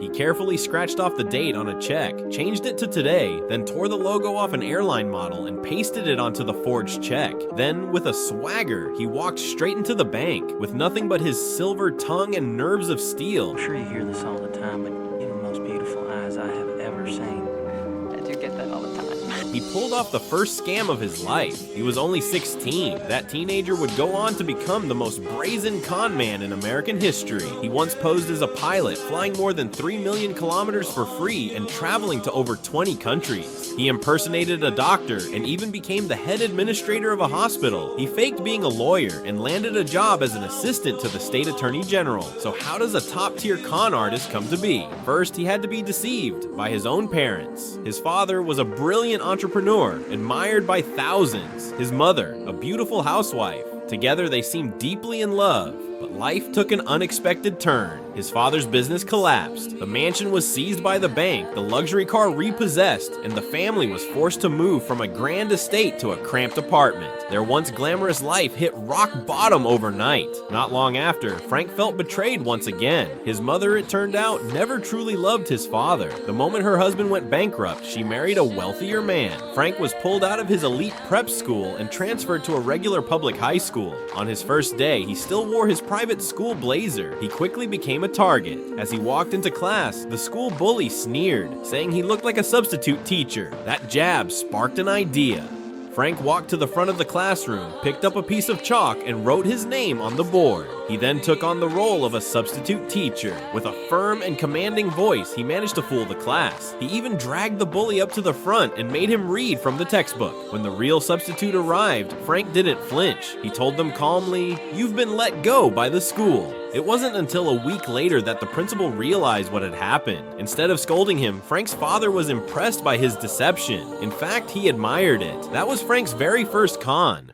He carefully scratched off the date on a check, changed it to today, then tore the logo off an airline model and pasted it onto the forged check. Then, with a swagger, he walked straight into the bank, with nothing but his silver tongue and nerves of steel. I'm sure you hear this all the time, but you have the most beautiful eyes I have ever seen. I do get that all the time. He pulled off the first scam of his life. He was only 16. That teenager would go on to become the most brazen con man in American history. He once posed as a pilot, flying more than 3 million kilometers for free and traveling to over 20 countries. He impersonated a doctor and even became the head administrator of a hospital. He faked being a lawyer and landed a job as an assistant to the state attorney general. So how does a top-tier con artist come to be? First, he had to be deceived by his own parents. His father was a brilliant entrepreneur, admired by thousands. His mother, a beautiful housewife. Together, they seemed deeply in love. But life took an unexpected turn. His father's business collapsed. The mansion was seized by the bank, the luxury car repossessed, and the family was forced to move from a grand estate to a cramped apartment. Their once glamorous life hit rock bottom overnight. Not long after, Frank felt betrayed once again. His mother, it turned out, never truly loved his father. The moment her husband went bankrupt, she married a wealthier man. Frank was pulled out of his elite prep school and transferred to a regular public high school. On his first day, he still wore his private school blazer. He quickly became a target. As he walked into class, the school bully sneered, saying he looked like a substitute teacher. That jab sparked an idea. Frank walked to the front of the classroom, picked up a piece of chalk, and wrote his name on the board. He then took on the role of a substitute teacher. With a firm and commanding voice, he managed to fool the class. He even dragged the bully up to the front and made him read from the textbook. When the real substitute arrived, Frank didn't flinch. He told them calmly, "You've been let go by the school." It wasn't until a week later that the principal realized what had happened. Instead of scolding him, Frank's father was impressed by his deception. In fact, he admired it. That was Frank's very first con.